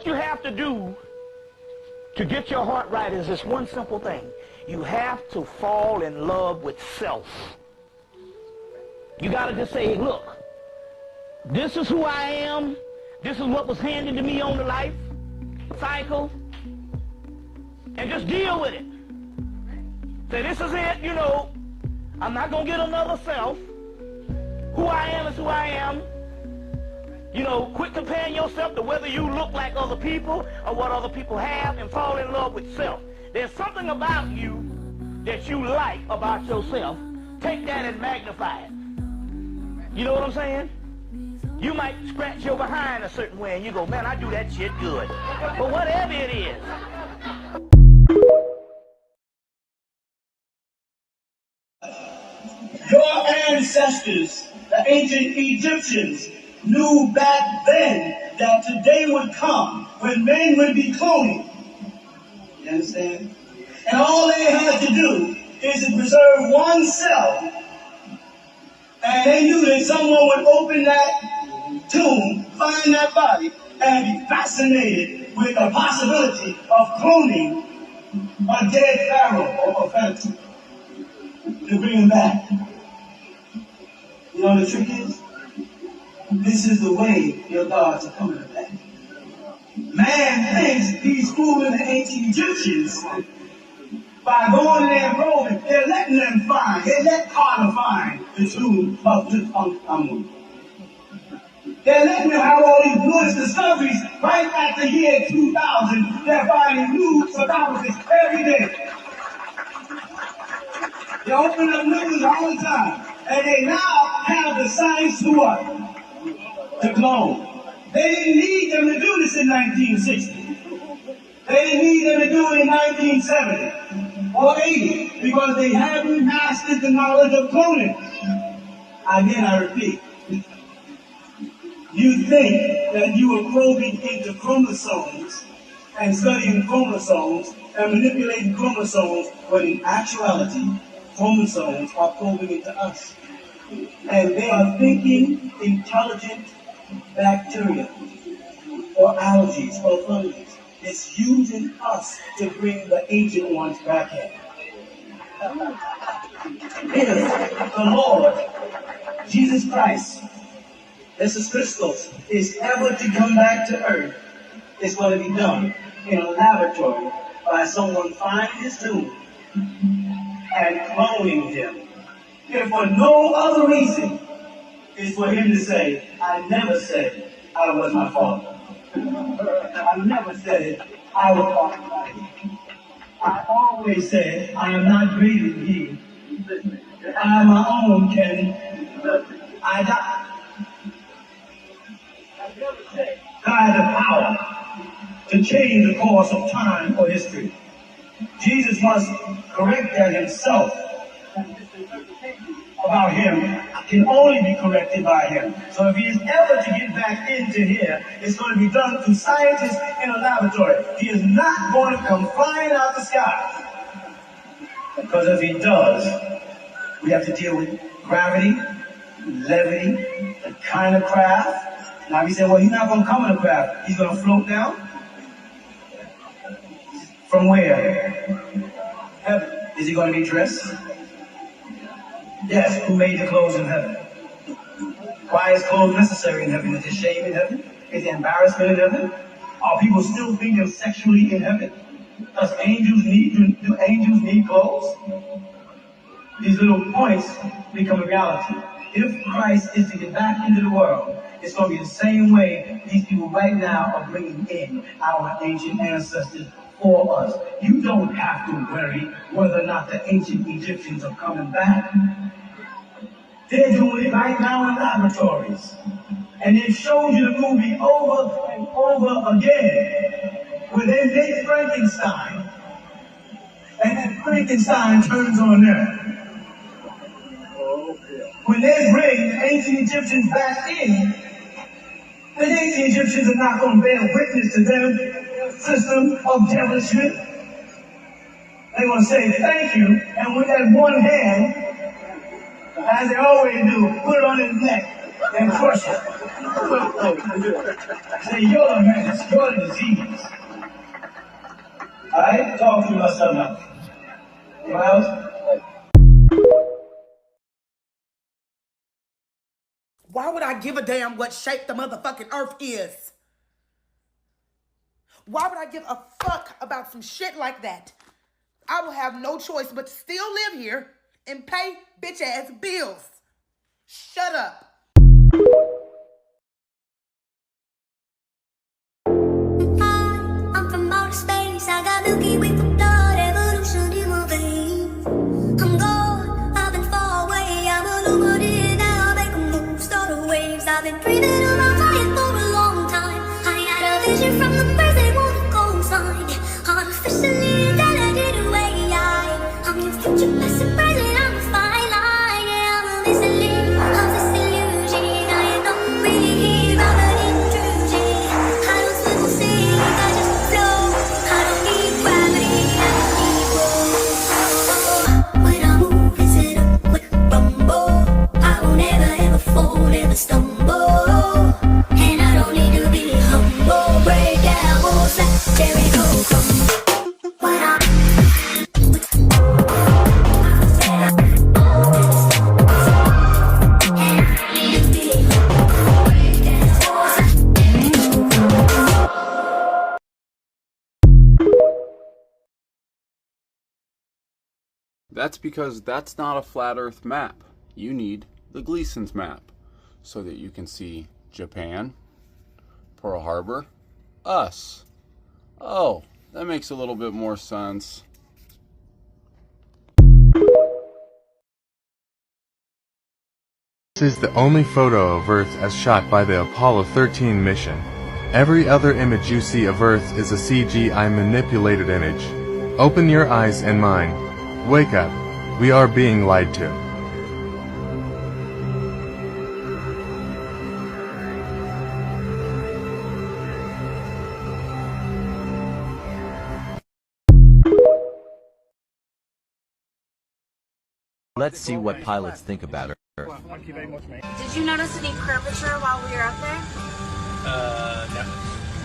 what you have to do to get your heart right is this one simple thing. You have to fall in love with self. You got to just say, look, this is who I am. This is what was handed to me on the life cycle. And just deal with it. Say, this is it, you know. I'm not going to get another self. Who I am is who I am. You know, quit comparing yourself to whether you look like other people or what other people have, and fall in love with self. There's something about you that you like about yourself. Take that and magnify it. You know what I'm saying? You might scratch your behind a certain way and you go, man, I do that shit good. But whatever it is. Your ancestors, the ancient Egyptians, knew back then that today would come when men would be cloning. You understand? And all they had to do is to preserve one cell. And they knew that someone would open that tomb, find that body, and be fascinated with the possibility of cloning a dead pharaoh or a phantom to bring him back. You know what the trick is? This is the way your gods are coming back. Man thinks he's fooling the ancient Egyptians by going in there and probing. They're letting them find. They let Carter find the tomb of Tutankhamun. They're letting them have all these newest discoveries right at the year 2000. They're finding new survivors every day. They open up news all the time. And they now have the science to what? To clone. They didn't need them to do this in 1960. They didn't need them to do it in 1970 or 80 because they haven't mastered the knowledge of cloning. Again, I repeat. You think that you are probing into chromosomes and studying chromosomes and manipulating chromosomes, but in actuality, chromosomes are probing into us. And they are thinking intelligent bacteria or algae or fungi. It's using us to bring the ancient ones back in. If the Lord, Jesus Christ, Jesus Christos, is ever to come back to earth, it's going to be done in a laboratory by someone finding his tomb and cloning him. If for no other reason is for him to say, I never said I was my father. I never said I was father. I always said I am not greater than he. I am my own Kenny. I die. I had the power to change the course of time or history. Jesus must correct that himself. About him can only be corrected by him. So if he is ever to get back into here, it's going to be done through scientists in a laboratory. He is not going to come flying out the sky. Because if he does, we have to deal with gravity, levity, the kind of craft. Now we say, well, he's not going to come in a craft. He's going to float down. From where? Heaven. Is he going to be dressed? Yes, who made the clothes in heaven? Why is clothes necessary in heaven? Is there shame in heaven? Is there embarrassment in heaven? Are people still thinking sexually in heaven? Do angels need clothes? These little points become a reality. If Christ is to get back into the world, it's going to be the same way these people right now are bringing in our ancient ancestors for us. You don't have to worry whether or not the ancient Egyptians are coming back. They're doing it right now in laboratories. And they've shown you the movie over and over again, where they make Frankenstein, and then Frankenstein turns on them. When they bring the ancient Egyptians back in, the ancient Egyptians are not going to bear witness to their system of devilishment. They're going to say thank you, and with that one hand, as they always do, put it on his neck and crush it. Say, you're the menace, you're the disease. Alright? Talk to me about something else. Miles? Why would I give a damn what shape the motherfucking earth is? Why would I give a fuck about some shit like that? I will have no choice but to still live here and pay bitch ass bills. Shut up. I'm from outer space. I got Milky Way for blood, evolution in my veins. I'm gone, I've been far away. I'm illuminated now, make a move, start the waves. I've been breathing around fire for a long time. I had a vision from the birds, they wanna go sign. Artificially intelligent away. I'm your future, past and present, I'm a fine line. Yeah, I'm a listening of this illusion. I am not really here, I'm an intrusion. I don't swim or sing, I just flow. I don't need gravity, I just need roll. When I move, it's in a quick rumble. I won't ever fall, never stumble. And I don't need to be humble. Break down walls like Jericho crumble. When I That's because that's not a flat Earth map. You need the Gleason's map so that you can see Japan, Pearl Harbor, us. Oh, that makes a little bit more sense. This is the only photo of Earth as shot by the Apollo 13 mission. Every other image you see of Earth is a CGI manipulated image. Open your eyes and mind. Wake up. We are being lied to. Let's see what pilots think about Earth. Did you notice any curvature while we were up there? No.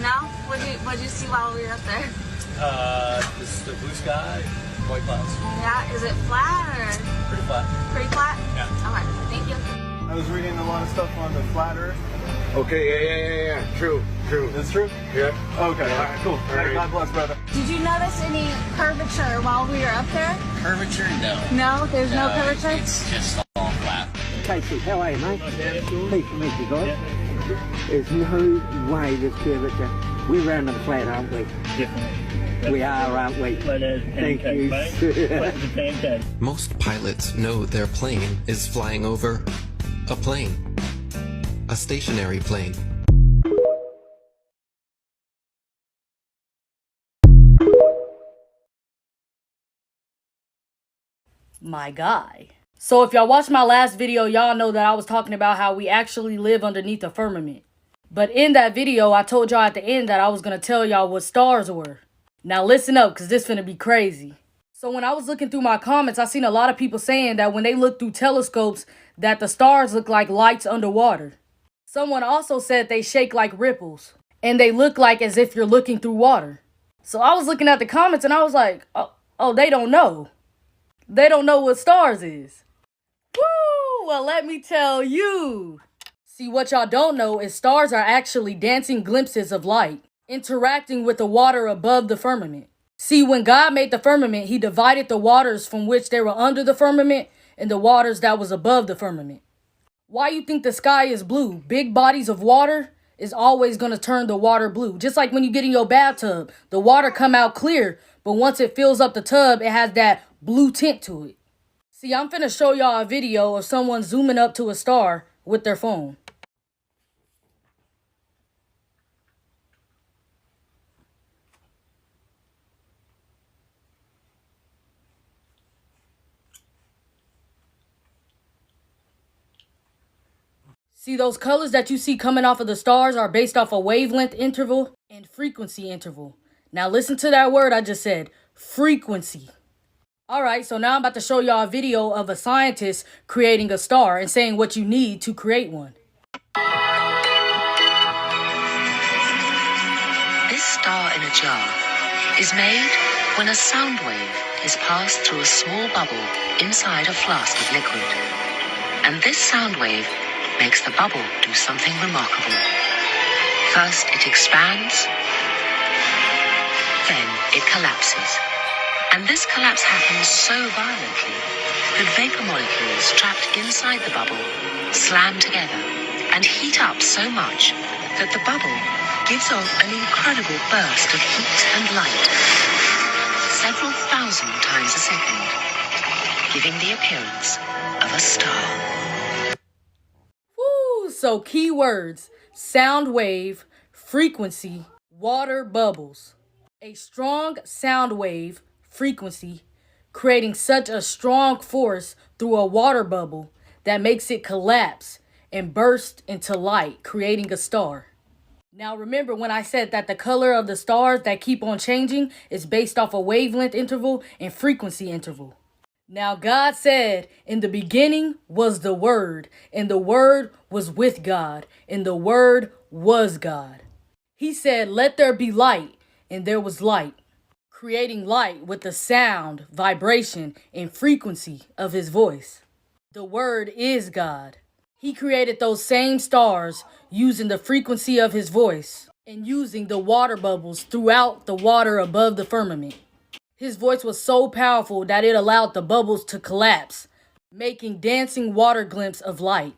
No? What'd you see while we were up there? This is the blue sky, white clouds. Yeah, is it flat or? Pretty flat. Pretty flat? Yeah. Okay, thank you. I was reading a lot of stuff on the flat Earth. Okay, yeah. True. It's true? Yeah. Okay, alright, cool. Alright. God bless, brother. Did you notice any curvature while we were up there? Curvature? No. No? There's no curvature? It's just all flat. Casey, how are you, mate? Pleased to meet you guys. There's no way there's curvature. We're round the flat, aren't we? Definitely. We are, aren't we? Thank you. Most pilots know their plane is flying over a plane. A stationary plane. My guy. So if y'all watched my last video, y'all know that I was talking about how we actually live underneath the firmament. But in that video, I told y'all at the end that I was going to tell y'all what stars were. Now listen up, because this finna be crazy. So when I was looking through my comments, I seen a lot of people saying that when they look through telescopes, that the stars look like lights underwater. Someone also said they shake like ripples, and they look like as if you're looking through water. So I was looking at the comments and I was like, oh, they don't know. They don't know what stars is. Woo! Well, let me tell you. See, what y'all don't know is stars are actually dancing glimpses of light, interacting with the water above the firmament. See, when God made the firmament, he divided the waters from which they were under the firmament and the waters that was above the firmament. Why you think the sky is blue? Big bodies of water is always going to turn the water blue. Just like when you get in your bathtub, the water come out clear, but once it fills up the tub, it has that blue tint to it. See, I'm finna show y'all a video of someone zooming up to a star with their phone. See, those colors that you see coming off of the stars are based off a wavelength interval and frequency interval. Now listen to that word I just said, frequency. Alright, so now I'm about to show y'all a video of a scientist creating a star and saying what you need to create one. This star in a jar is made when a sound wave is passed through a small bubble inside a flask of liquid. And this sound wave makes the bubble do something remarkable. First it expands, then it collapses. And this collapse happens so violently that vapor molecules trapped inside the bubble slam together and heat up so much that the bubble gives off an incredible burst of heat and light, several thousand times a second, giving the appearance of a star. Woo! So keywords: sound wave, frequency, water bubbles. A strong sound wave, frequency, creating such a strong force through a water bubble that makes it collapse and burst into light, creating a star. Now remember when I said that the color of the stars that keep on changing is based off a wavelength interval and frequency interval. Now God said, in the beginning was the Word, and the Word was with God, and the Word was God. He said, let there be light, and there was light, creating light with the sound, vibration, and frequency of his voice. The Word is God. He created those same stars using the frequency of his voice and using the water bubbles throughout the water above the firmament. His voice was so powerful that it allowed the bubbles to collapse, making dancing water glimpses of light.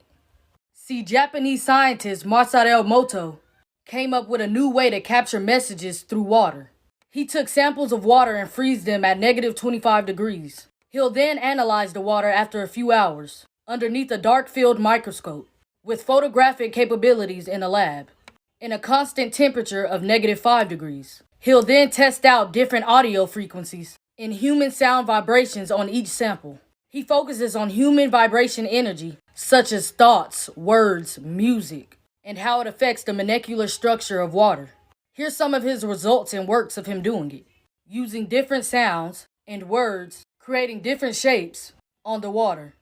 See, Japanese scientist Masaru Emoto came up with a new way to capture messages through water. He took samples of water and freeze them at -25 degrees. He'll then analyze the water after a few hours underneath a dark field microscope with photographic capabilities in a lab in a constant temperature of -5 degrees. He'll then test out different audio frequencies and human sound vibrations on each sample. He focuses on human vibration energy, such as thoughts, words, music, and how it affects the molecular structure of water. Here's some of his results and works of him doing it, using different sounds and words, creating different shapes on the water,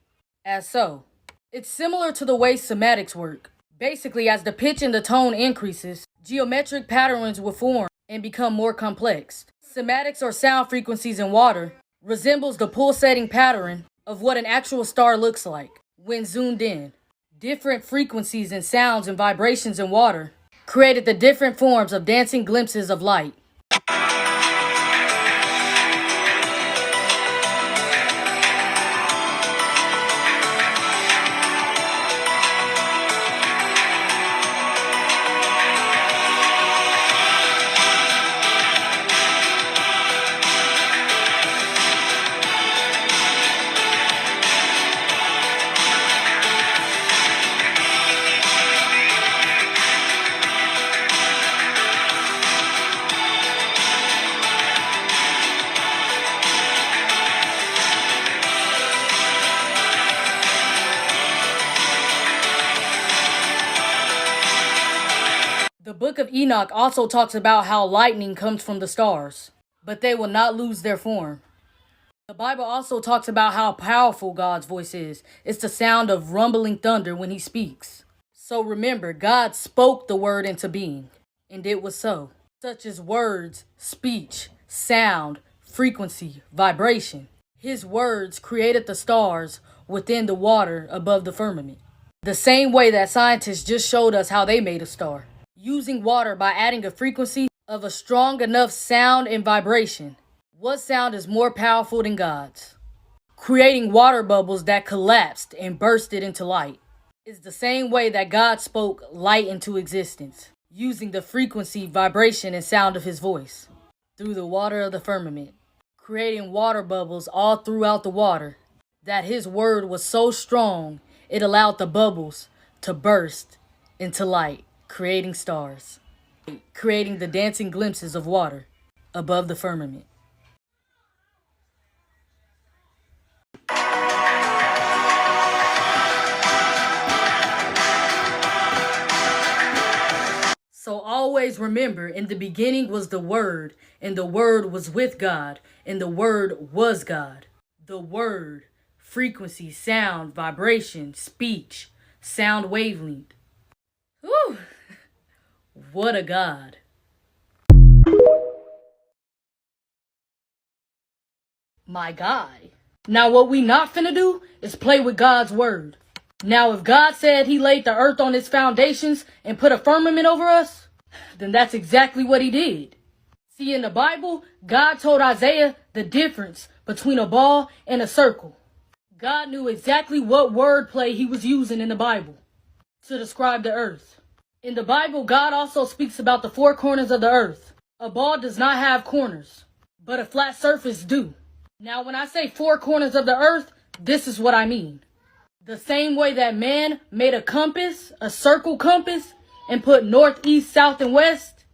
as so. It's similar to the way somatics work. Basically, as the pitch and the tone increases, geometric patterns will form and become more complex. Somatics, or sound frequencies in water, resembles the pulsating pattern of what an actual star looks like when zoomed in. Different frequencies and sounds and vibrations in water created the different forms of dancing glimpses of light. The book of Enoch also talks about how lightning comes from the stars, but they will not lose their form. The Bible also talks about how powerful God's voice is. It's the sound of rumbling thunder when he speaks. So remember, God spoke the word into being, and it was so. Such as words, speech, sound, frequency, vibration. His words created the stars within the water above the firmament. The same way that scientists just showed us how they made a star. Using water by adding a frequency of a strong enough sound and vibration. What sound is more powerful than God's? Creating water bubbles that collapsed and bursted into light. Is the same way that God spoke light into existence, using the frequency, vibration, and sound of his voice through the water of the firmament, creating water bubbles all throughout the water, that his word was so strong it allowed the bubbles to burst into light, creating stars, creating the dancing glimpses of water above the firmament. So always remember, in the beginning was the Word, and the Word was with God, and the Word was God. The Word, frequency, sound, vibration, speech, sound wavelength. Whew. What a God. My guy. Now what we not finna do is play with God's word. Now if God said he laid the earth on its foundations and put a firmament over us, then that's exactly what he did. See, in the Bible, God told Isaiah the difference between a ball and a circle. God knew exactly what wordplay he was using in the Bible to describe the earth. In the Bible, God also speaks about the four corners of the earth. A ball does not have corners, but a flat surface do. Now, when I say four corners of the earth, this is what I mean. The same way that man made a compass, a circle compass, and put north, east, south, and west,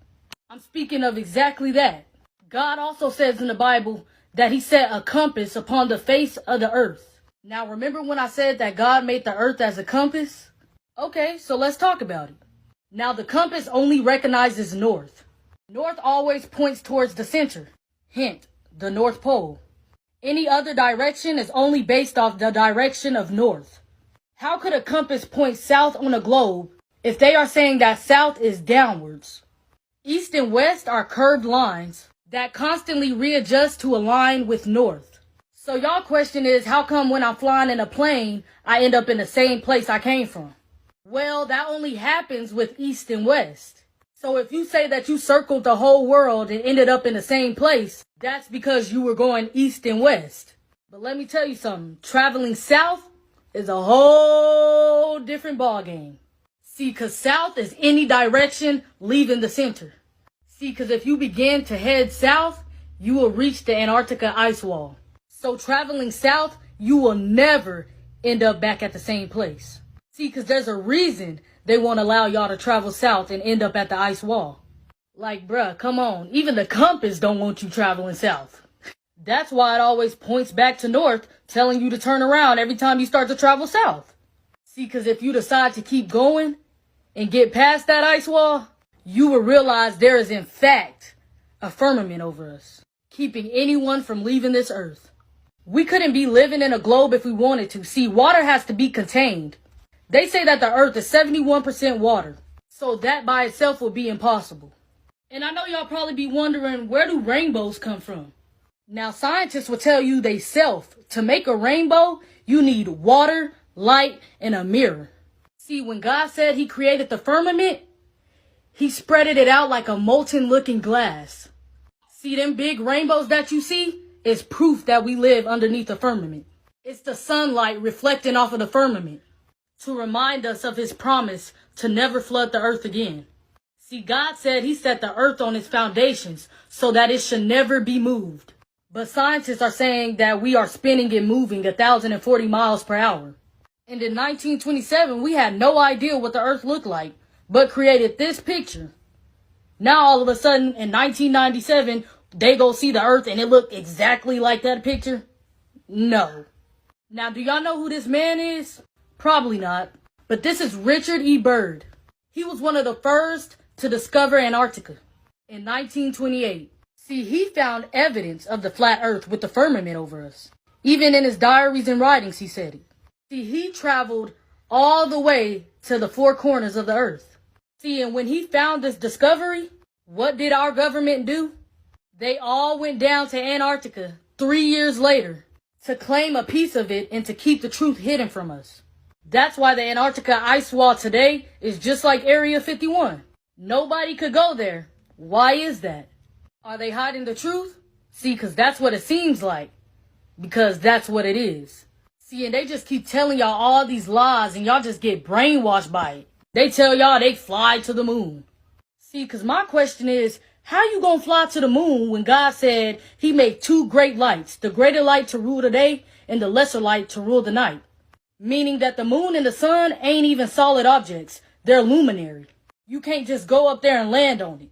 I'm speaking of exactly that. God also says in the Bible that he set a compass upon the face of the earth. Now, remember when I said that God made the earth as a compass? Okay, so let's talk about it. Now, the compass only recognizes north. North always points towards the center. Hint, the North Pole. Any other direction is only based off the direction of north. How could a compass point south on a globe if they are saying that south is downwards? East and west are curved lines that constantly readjust to align with north. So y'all question is, how come when I'm flying in a plane, I end up in the same place I came from? Well, that only happens with east and west. So if you say that you circled the whole world and ended up in the same place, that's because you were going east and west. But let me tell you something, traveling south is a whole different ballgame. See, because south is any direction leaving the center. See, because if you begin to head south, you will reach the Antarctica ice wall. So traveling south, you will never end up back at the same place. See, because there's a reason they won't allow y'all to travel south and end up at the ice wall. Like, bruh, come on. Even the compass don't want you traveling south. That's why it always points back to north, telling you to turn around every time you start to travel south. See, because if you decide to keep going and get past that ice wall, you will realize there is in fact a firmament over us, keeping anyone from leaving this earth. We couldn't be living in a globe if we wanted to. See, water has to be contained. They say that the earth is 71% water, so that by itself would be impossible. And I know y'all probably be wondering, where do rainbows come from? Now, scientists will tell you they self, to make a rainbow, you need water, light, and a mirror. See, when God said he created the firmament, he spreaded it out like a molten looking glass. See, them big rainbows that you see is proof that we live underneath the firmament. It's the sunlight reflecting off of the firmament to remind us of his promise to never flood the earth again. See, God said he set the earth on its foundations so that it should never be moved. But scientists are saying that we are spinning and moving 1,040 miles per hour. And in 1927, we had no idea what the earth looked like, but created this picture. Now, all of a sudden, in 1997, they go see the earth and it looked exactly like that picture? No. Now, do y'all know who this man is? Probably not. But this is Richard E. Byrd. He was one of the first to discover Antarctica in 1928. See, he found evidence of the flat earth with the firmament over us. Even in his diaries and writings, he said it. See, he traveled all the way to the four corners of the earth. See, and when he found this discovery, what did our government do? They all went down to Antarctica 3 years later to claim a piece of it and to keep the truth hidden from us. That's why the Antarctica ice wall today is just like Area 51. Nobody could go there. Why is that? Are they hiding the truth? See, because that's what it seems like. Because that's what it is. See, and they just keep telling y'all all these lies and y'all just get brainwashed by it. They tell y'all they fly to the moon. See, because my question is, how you gonna fly to the moon when God said he made two great lights, the greater light to rule the day and the lesser light to rule the night? Meaning that the moon and the sun ain't even solid objects. They're luminary. You can't just go up there and land on it.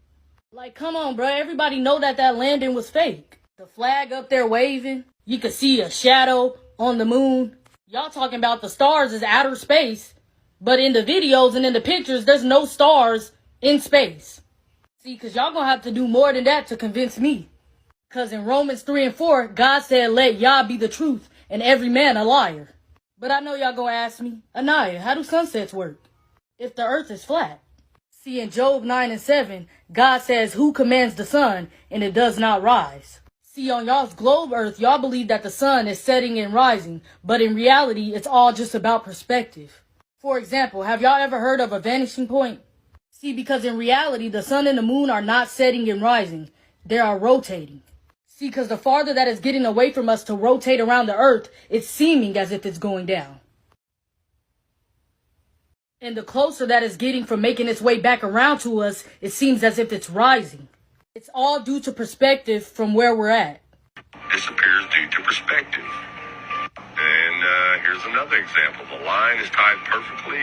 Like, come on, bro. Everybody know that landing was fake. The flag up there waving. You could see a shadow on the moon. Y'all talking about the stars is outer space. But in the videos and in the pictures, there's no stars in space. See, because y'all gonna have to do more than that to convince me. Because in Romans 3 and 4, God said, let Yah be the truth and every man a liar. But I know y'all gonna ask me, Anaya, how do sunsets work? if the earth is flat? See, in Job 9:7, God says, who commands the sun and it does not rise? See, on y'all's globe earth, y'all believe that the sun is setting and rising, but in reality, it's all just about perspective. For example, have y'all ever heard of a vanishing point? See, because in reality, the sun and the moon are not setting and rising. They are rotating. See, because the farther that is getting away from us to rotate around the earth, it's seeming as if it's going down. And the closer that is getting from making its way back around to us, it seems as if it's rising. It's all due to perspective from where we're at. This appears due to perspective. And here's another example. The line is tied perfectly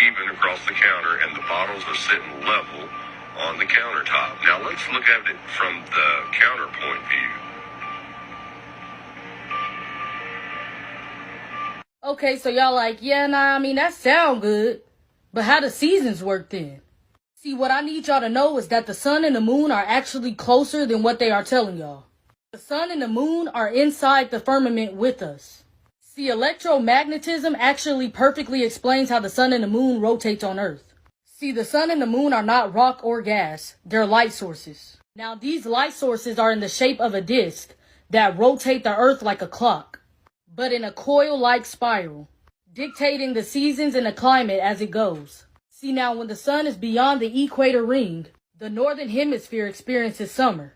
even across the counter, and the bottles are sitting level on the countertop. Now let's look at it from the counterpoint view. Okay, so y'all like, yeah, nah, I mean, that sound good. But how do seasons work then? See, what I need y'all to know is that the sun and the moon are actually closer than what they are telling y'all. The sun and the moon are inside the firmament with us. See, electromagnetism actually perfectly explains how the sun and the moon rotates on Earth. See, the sun and the moon are not rock or gas. They're light sources. Now, these light sources are in the shape of a disc that rotate the Earth like a clock, but in a coil-like spiral, dictating the seasons and the climate as it goes. See, now when the sun is beyond the equator ring, the northern hemisphere experiences summer,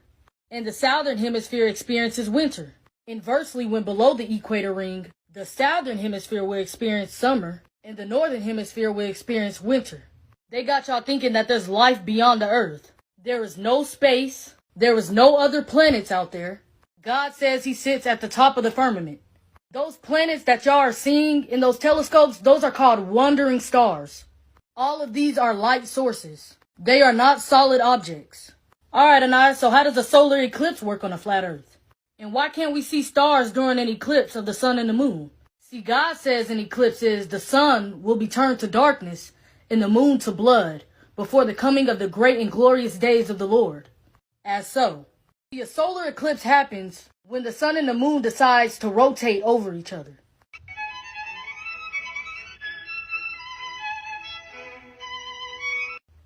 and the southern hemisphere experiences winter. Inversely, when below the equator ring, the southern hemisphere will experience summer, and the northern hemisphere will experience winter. They got y'all thinking that there's life beyond the earth. There is no space. There is no other planets out there. God says he sits at the top of the firmament. Those planets that y'all are seeing in those telescopes, those are called wandering stars. All of these are light sources. They are not solid objects. Alright, Anais, so how does a solar eclipse work on a flat earth? And why can't we see stars during an eclipse of the sun and the moon? See, God says in eclipses, the sun will be turned to darkness and the moon to blood before the coming of the great and glorious days of the Lord. As so, see, a solar eclipse happens when the sun and the moon decides to rotate over each other.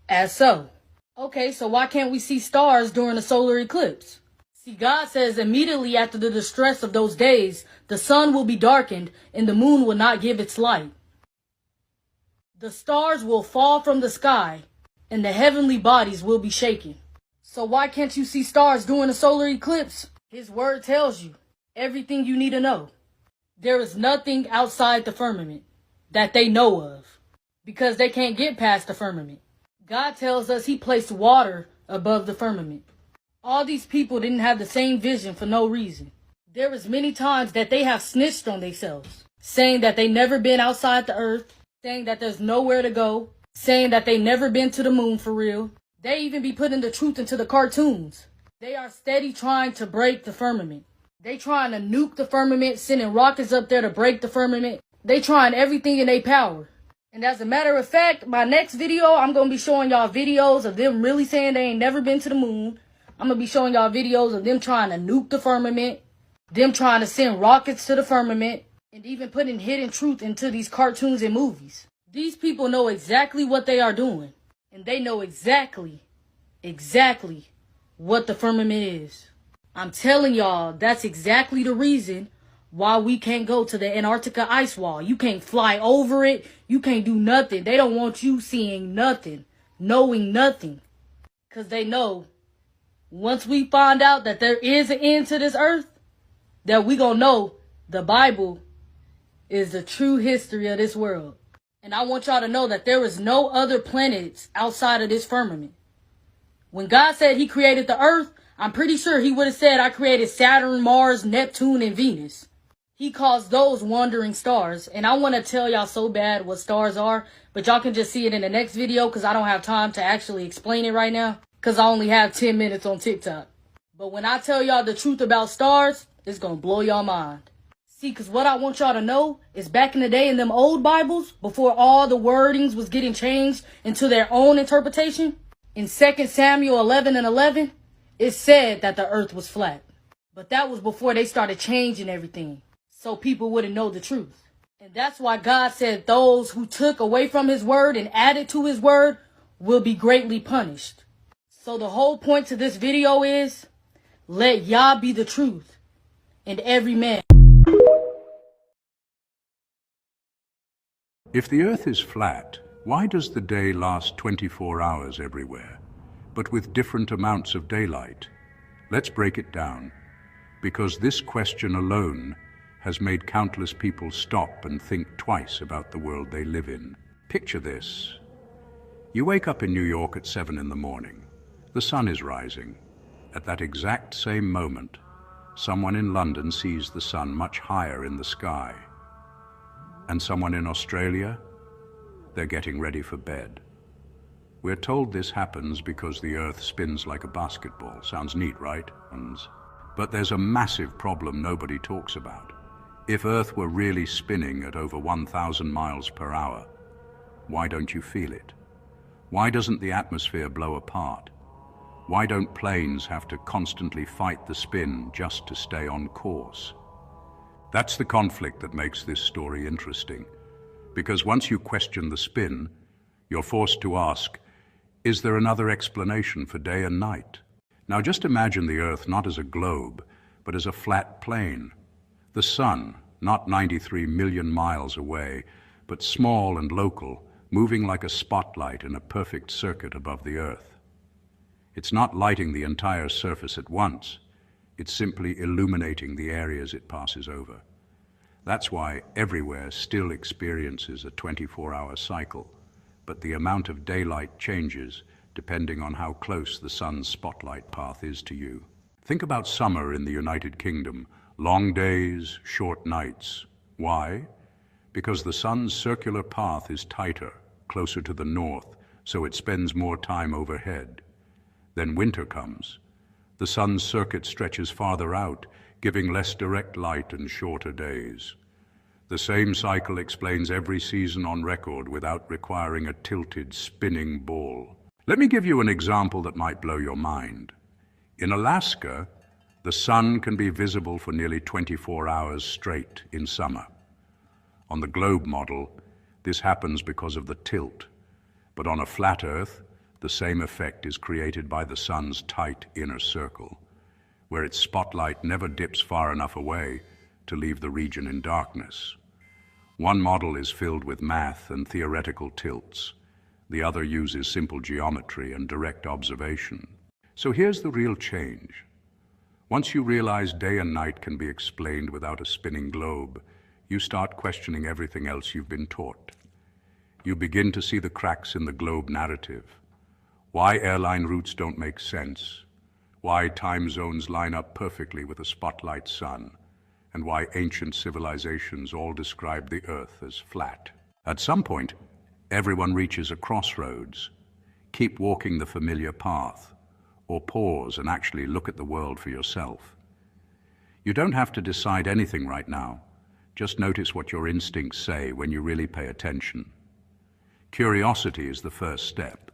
As so. Okay, so why can't we see stars during a solar eclipse? See, God says immediately after the distress of those days, the sun will be darkened and the moon will not give its light. The stars will fall from the sky and the heavenly bodies will be shaken. So why can't you see stars during a solar eclipse? His word tells you everything you need to know. There is nothing outside the firmament that they know of because they can't get past the firmament. God tells us he placed water above the firmament. All these people didn't have the same vision for no reason. There was many times that they have snitched on themselves, saying that they never been outside the earth, saying that there's nowhere to go, saying that they never been to the moon for real. They even be putting the truth into the cartoons. They are steady trying to break the firmament. They trying to nuke the firmament, sending rockets up there to break the firmament. They trying everything in their power. And as a matter of fact, my next video, I'm going to be showing y'all videos of them really saying they ain't never been to the moon. I'm going to be showing y'all videos of them trying to nuke the firmament, them trying to send rockets to the firmament, and even putting hidden truth into these cartoons and movies. These people know exactly what they are doing, and they know exactly what the firmament is. I'm telling y'all, that's exactly the reason why we can't go to the Antarctica ice wall. You can't fly over it. You can't do nothing. They don't want you seeing nothing, knowing nothing. Because they know once we find out that there is an end to this earth, that we gonna know the Bible is the true history of this world. And I want y'all to know that there is no other planets outside of this firmament. When God said he created the earth, I'm pretty sure he would have said, I created Saturn, Mars, Neptune, and Venus. He calls those wandering stars. And I want to tell y'all so bad what stars are, but y'all can just see it in the next video because I don't have time to actually explain it right now because I only have 10 minutes on TikTok. But when I tell y'all the truth about stars, it's going to blow y'all mind. See, because what I want y'all to know is back in the day in them old Bibles, before all the wordings was getting changed into their own interpretation, in 2 Samuel 11:11, it said that the earth was flat. But that was before they started changing everything, so people wouldn't know the truth. And that's why God said those who took away from his word and added to his word will be greatly punished. So the whole point to this video is, let Yah be the truth and every man. If the earth is flat, why does the day last 24 hours everywhere, but with different amounts of daylight? Let's break it down, because this question alone has made countless people stop and think twice about the world they live in. Picture this. You wake up in New York at 7 in the morning. The sun is rising. At that exact same moment, someone in London sees the sun much higher in the sky. And someone in Australia, they're getting ready for bed. We're told this happens because the earth spins like a basketball. Sounds neat, right? But there's a massive problem nobody talks about. If Earth were really spinning at over 1,000 miles per hour, why don't you feel it? Why doesn't the atmosphere blow apart? Why don't planes have to constantly fight the spin just to stay on course? That's the conflict that makes this story interesting. Because once you question the spin, you're forced to ask, is there another explanation for day and night? Now just imagine the Earth not as a globe, but as a flat plane. The sun, not 93 million miles away, but small and local, moving like a spotlight in a perfect circuit above the Earth. It's not lighting the entire surface at once. It's simply illuminating the areas it passes over. That's why everywhere still experiences a 24-hour cycle, but the amount of daylight changes depending on how close the sun's spotlight path is to you. Think about summer in the United Kingdom. Long days, short nights. Why? Because the sun's circular path is tighter, closer to the north, so it spends more time overhead. Then winter comes. The sun's circuit stretches farther out, giving less direct light and shorter days. The same cycle explains every season on record without requiring a tilted, spinning ball. Let me give you an example that might blow your mind. In Alaska, the sun can be visible for nearly 24 hours straight in summer. On the globe model, this happens because of the tilt. But on a flat Earth, the same effect is created by the sun's tight inner circle, where its spotlight never dips far enough away to leave the region in darkness. One model is filled with math and theoretical tilts. The other uses simple geometry and direct observation. So here's the real change. Once you realize day and night can be explained without a spinning globe, you start questioning everything else you've been taught. You begin to see the cracks in the globe narrative. Why airline routes don't make sense, why time zones line up perfectly with a spotlight sun, and why ancient civilizations all describe the Earth as flat. At some point, everyone reaches a crossroads. Keep walking the familiar path, or pause and actually look at the world for yourself. You don't have to decide anything right now. Just notice what your instincts say when you really pay attention. Curiosity is the first step.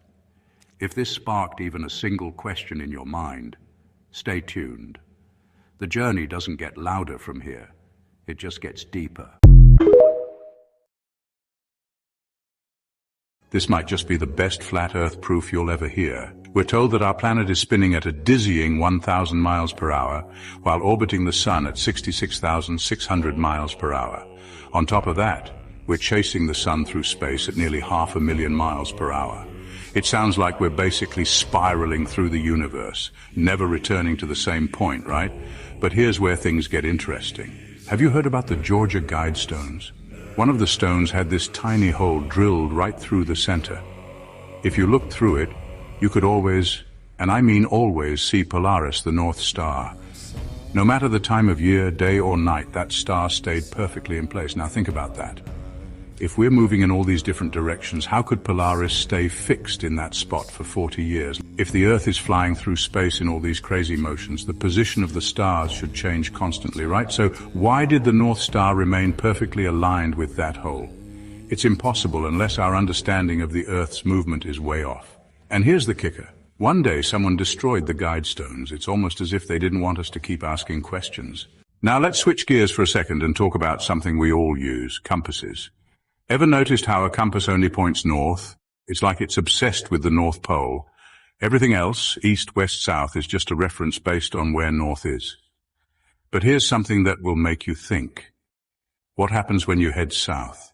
If this sparked even a single question in your mind, stay tuned. The journey doesn't get louder from here. It just gets deeper. This might just be the best flat Earth proof you'll ever hear. We're told that our planet is spinning at a dizzying 1,000 miles per hour, while orbiting the sun at 66,600 miles per hour. On top of that, we're chasing the sun through space at nearly 500,000 miles per hour. It sounds like we're basically spiraling through the universe, never returning to the same point, right? But here's where things get interesting. Have you heard about the Georgia Guidestones? One of the stones had this tiny hole drilled right through the center. If you looked through it, you could always, and I mean always, see Polaris, the North Star. No matter the time of year, day or night, that star stayed perfectly in place. Now think about that. If we're moving in all these different directions, how could Polaris stay fixed in that spot for 40 years? If the Earth is flying through space in all these crazy motions, the position of the stars should change constantly, right? So why did the North Star remain perfectly aligned with that hole? It's impossible unless our understanding of the Earth's movement is way off. And here's the kicker. One day someone destroyed the Guidestones. It's almost as if they didn't want us to keep asking questions. Now let's switch gears for a second and talk about something we all use, compasses. Ever noticed how a compass only points north? It's like it's obsessed with the North Pole. Everything else, east, west, south, is just a reference based on where north is. But here's something that will make you think. What happens when you head south?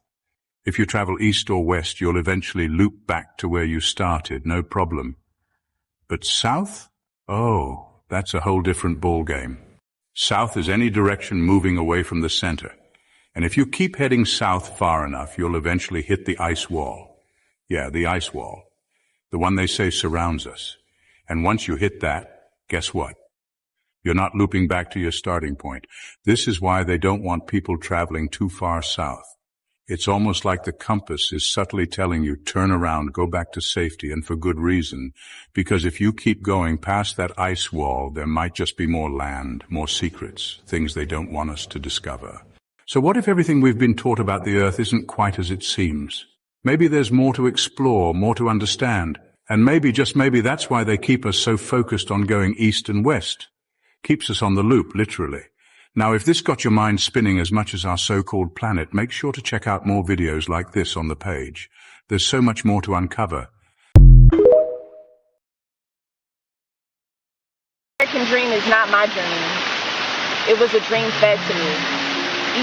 If you travel east or west, you'll eventually loop back to where you started, no problem. But south? Oh, that's a whole different ballgame. South is any direction moving away from the center. And if you keep heading south far enough, you'll eventually hit the ice wall. Yeah, the ice wall. The one they say surrounds us. And once you hit that, guess what? You're not looping back to your starting point. This is why they don't want people traveling too far south. It's almost like the compass is subtly telling you, turn around, go back to safety, and for good reason. Because if you keep going past that ice wall, there might just be more land, more secrets, things they don't want us to discover. So what if everything we've been taught about the Earth isn't quite as it seems? Maybe there's more to explore, more to understand. And maybe, just maybe, that's why they keep us so focused on going east and west. Keeps us on the loop, literally. Now, if this got your mind spinning as much as our so-called planet, make sure to check out more videos like this on the page. There's so much more to uncover. American dream is not my dream. It was a dream fed to me,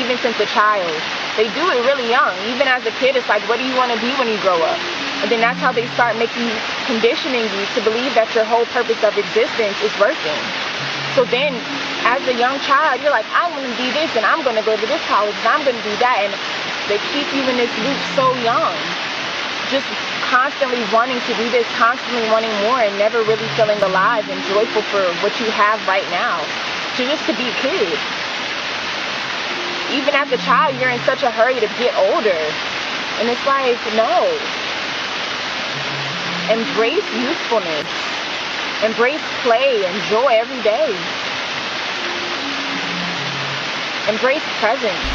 even since a child. They do it really young. Even as a kid, it's like, what do you want to be when you grow up? And then that's how they start conditioning you to believe that your whole purpose of existence is working. So then, as a young child, you're like, I'm going to be this, and I'm going to go to this college, and I'm going to do that. And they keep you in this loop so young. Just constantly wanting to do this, constantly wanting more, and never really feeling alive and joyful for what you have right now. Just to be a kid. Even as a child, you're in such a hurry to get older. And it's like, no. Embrace youthfulness. Embrace play and joy every day. Embrace presence.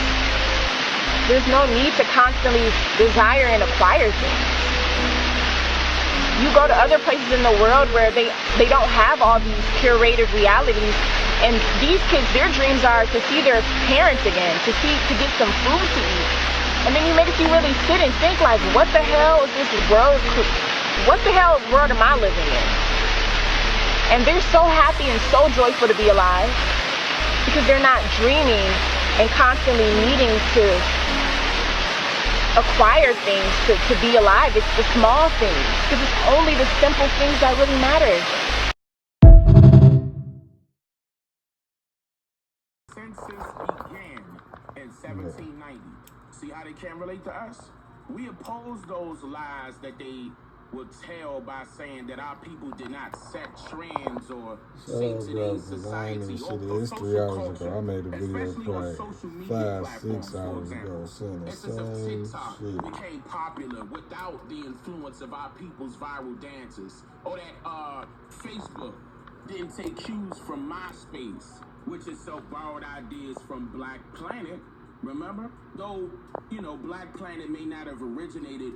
There's no need to constantly desire and acquire things. You go to other places in the world where they don't have all these curated realities, and these kids, their dreams are to see their parents again, to get some food to eat. And then it makes you really sit and think, like, what the hell is this world? What the hell world am I living in? And they're so happy and so joyful to be alive because they're not dreaming and constantly needing to acquire things to be alive. It's the small things, because it's only the simple things that really matter. Census began in 1790. See how they can't relate to us? We oppose those lies that they would tell by saying that our people did not set trends or say today's society or social culture. I made a video probably 5-6 hours ago saying the same shit. Became popular without the influence of our people's viral dances, or that Facebook didn't take cues from MySpace, which itself borrowed ideas from Black Planet. Remember? Though, you know, Black Planet may not have originated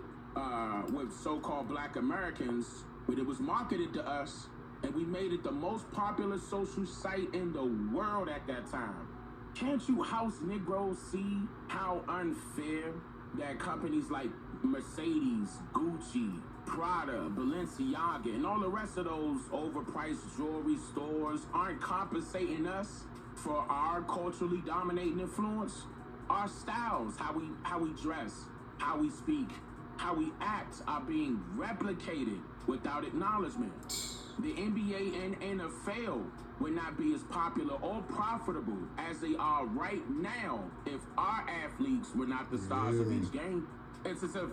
with so-called Black Americans, but it was marketed to us, and we made it the most popular social site in the world at that time. Can't you house Negroes see how unfair that companies like Mercedes, Gucci, Prada, Balenciaga, and all the rest of those overpriced jewelry stores aren't compensating us for our culturally dominating influence? Our styles, how we dress, how we speak, how we act are being replicated without acknowledgement. The NBA and NFL would not be as popular or profitable as they are right now if our athletes were not the stars of each game. It's as if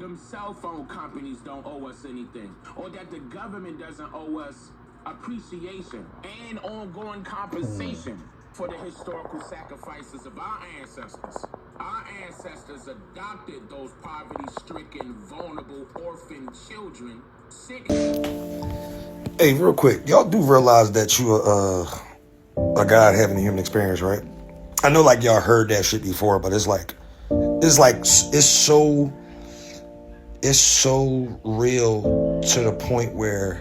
them cell phone companies don't owe us anything, or that the government doesn't owe us appreciation and ongoing compensation for the historical sacrifices of our ancestors. Our ancestors adopted those poverty-stricken, vulnerable, orphan children. Hey, real quick, y'all do realize that you a God having a human experience, right? I know, like, y'all heard that shit before, but it's so real to the point where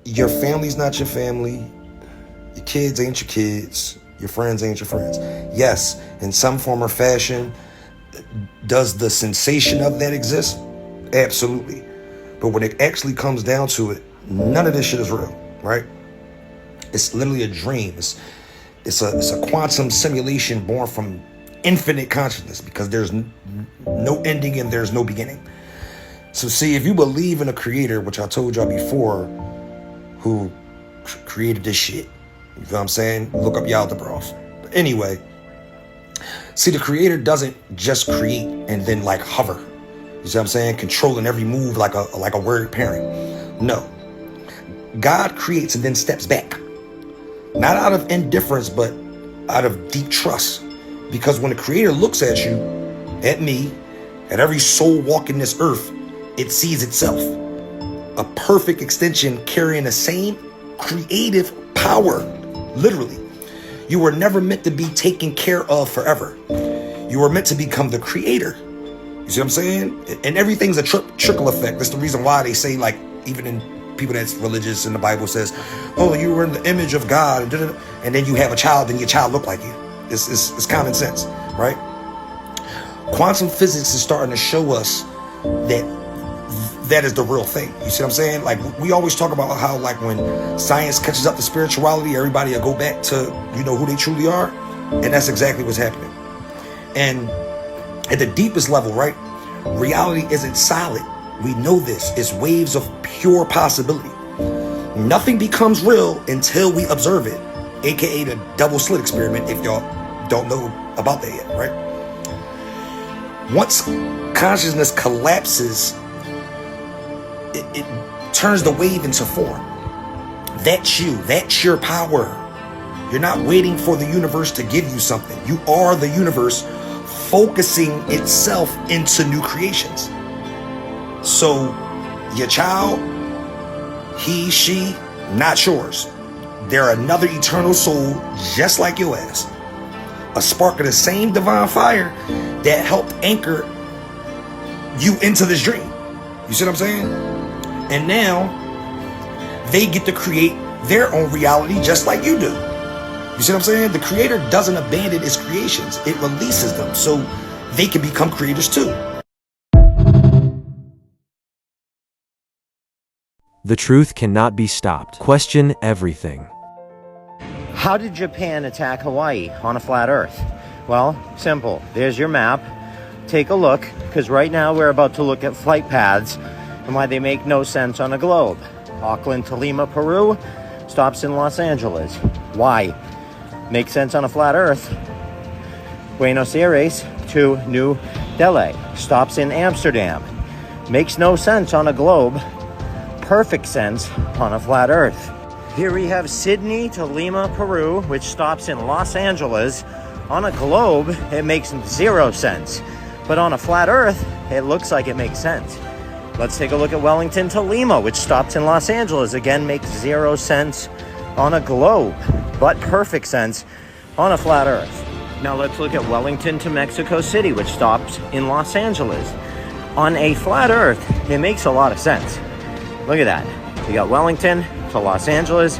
your family's not your family. Your kids ain't your kids. Your friends ain't your friends. Yes, in some form or fashion, does the sensation of that exist? Absolutely. But when it actually comes down to it, none of this shit is real, right? It's literally a dream. It's a quantum simulation born from infinite consciousness, because there's no ending and there's no beginning. So see, if you believe in a creator, which I told y'all before, who created this shit, you know what I'm saying? Look up Yaldabaoth. But anyway, see, the creator doesn't just create and then like hover. You see what I'm saying? Controlling every move like a worried parent. No. God creates and then steps back. Not out of indifference, but out of deep trust. Because when the creator looks at you, at me, at every soul walking this earth, it sees itself. A perfect extension carrying the same creative power. Literally. You were never meant to be taken care of forever. You were meant to become the creator. You see what I'm saying? And everything's a trickle effect. That's the reason why they say, like, even in people that's religious in the Bible says, oh, you were in the image of God. And then you have a child and your child look like you. It's common sense, right? Quantum physics is starting to show us that is the real thing. You see what I'm saying? Like, we always talk about how, like, when science catches up to spirituality, everybody will go back to, you know, who they truly are. And that's exactly what's happening. And at the deepest level, right? Reality isn't solid. We know this. It's waves of pure possibility. Nothing becomes real until we observe it, aka the double slit experiment, if y'all don't know about that yet, right? Once consciousness collapses, it turns the wave into form. That's you. That's your power. You're not waiting for the universe to give you something. You are the universe focusing itself into new creations. So your child, he, she, not yours. They're another eternal soul just like your ass. A spark of the same divine fire that helped anchor you into this dream. You see what I'm saying? And now they get to create their own reality just like you do. You see what I'm saying? The creator doesn't abandon its creations. It releases them so they can become creators too. The truth cannot be stopped. Question everything. How did Japan attack Hawaii on a flat earth? Well, simple. There's your map. Take a look, because right now we're about to look at flight paths and why they make no sense on a globe. Auckland to Lima, Peru, stops in Los Angeles. Why? Makes sense on a flat earth. Buenos Aires to New Delhi, stops in Amsterdam. Makes no sense on a globe. Perfect sense on a flat earth. Here we have Sydney to Lima, Peru, which stops in Los Angeles. On a globe, it makes zero sense. But on a flat earth, it looks like it makes sense. Let's take a look at Wellington to Lima, which stops in Los Angeles. Again, makes zero sense on a globe, but perfect sense on a flat earth. Now let's look at Wellington to Mexico City, which stops in Los Angeles. On a flat earth, it makes a lot of sense. Look at that. You got Wellington to Los Angeles,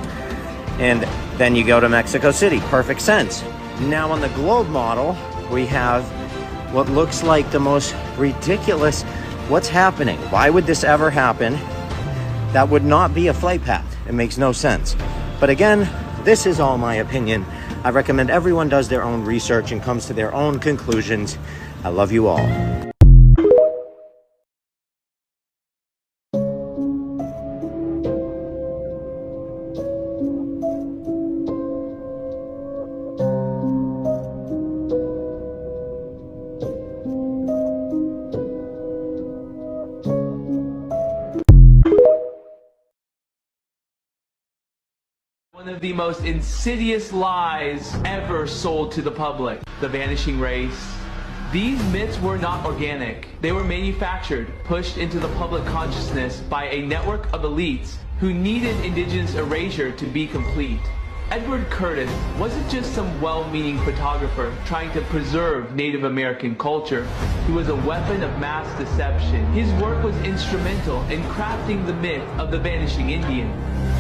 and then you go to Mexico City. Perfect sense. Now on the globe model, we have what looks like the most ridiculous. What's happening? Why would this ever happen? That would not be a flight path. It makes no sense. But again, this is all my opinion. I recommend everyone does their own research and comes to their own conclusions. I love you all. One of the most insidious lies ever sold to the public, the vanishing race. These myths were not organic. They were manufactured, pushed into the public consciousness by a network of elites who needed indigenous erasure to be complete. Edward Curtis wasn't just some well-meaning photographer trying to preserve Native American culture. He was a weapon of mass deception. His work was instrumental in crafting the myth of the vanishing Indian.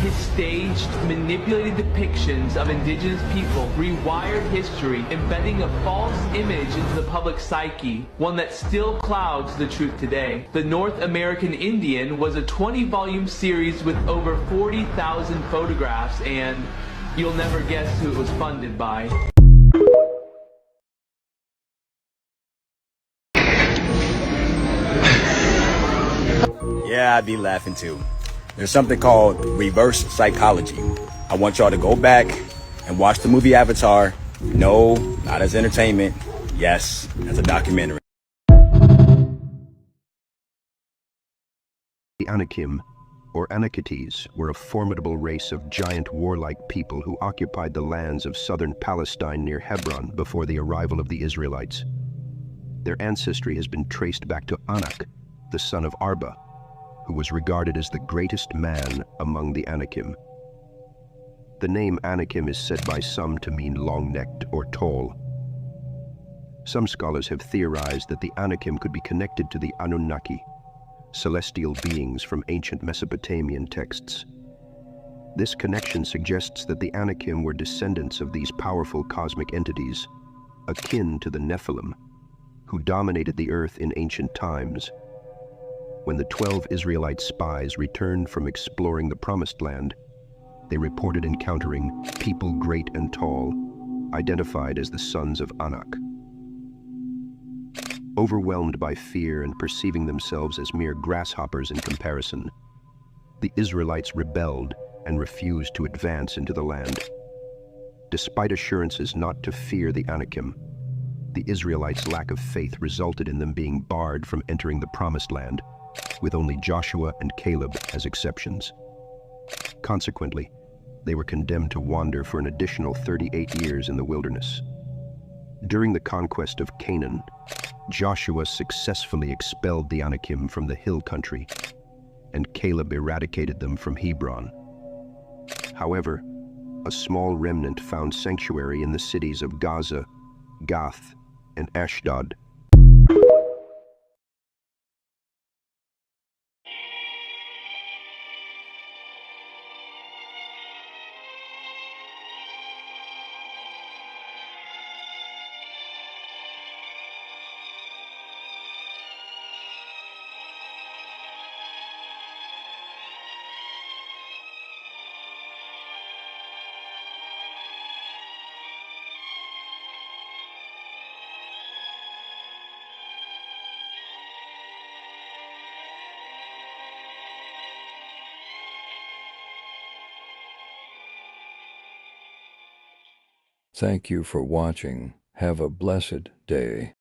His staged, manipulated depictions of indigenous people rewired history, embedding a false image into the public psyche, one that still clouds the truth today. The North American Indian was a 20-volume series with over 40,000 photographs, and you'll never guess who it was funded by. Yeah, I'd be laughing too. There's something called reverse psychology. I want y'all to go back and watch the movie Avatar. No, not as entertainment. Yes, as a documentary. The Anakim, or Anakites, were a formidable race of giant warlike people who occupied the lands of southern Palestine near Hebron before the arrival of the Israelites. Their ancestry has been traced back to Anak, the son of Arba, who was regarded as the greatest man among the Anakim. The name Anakim is said by some to mean long-necked or tall. Some scholars have theorized that the Anakim could be connected to the Anunnaki, celestial beings from ancient Mesopotamian texts. This connection suggests that the Anakim were descendants of these powerful cosmic entities, akin to the Nephilim, who dominated the earth in ancient times. When the 12 Israelite spies returned from exploring the Promised Land, they reported encountering people great and tall, identified as the sons of Anak. Overwhelmed by fear and perceiving themselves as mere grasshoppers in comparison, the Israelites rebelled and refused to advance into the land. Despite assurances not to fear the Anakim, the Israelites' lack of faith resulted in them being barred from entering the Promised Land, with only Joshua and Caleb as exceptions. Consequently, they were condemned to wander for an additional 38 years in the wilderness. During the conquest of Canaan, Joshua successfully expelled the Anakim from the hill country, and Caleb eradicated them from Hebron. However, a small remnant found sanctuary in the cities of Gaza, Gath, and Ashdod. Thank you for watching. Have a blessed day.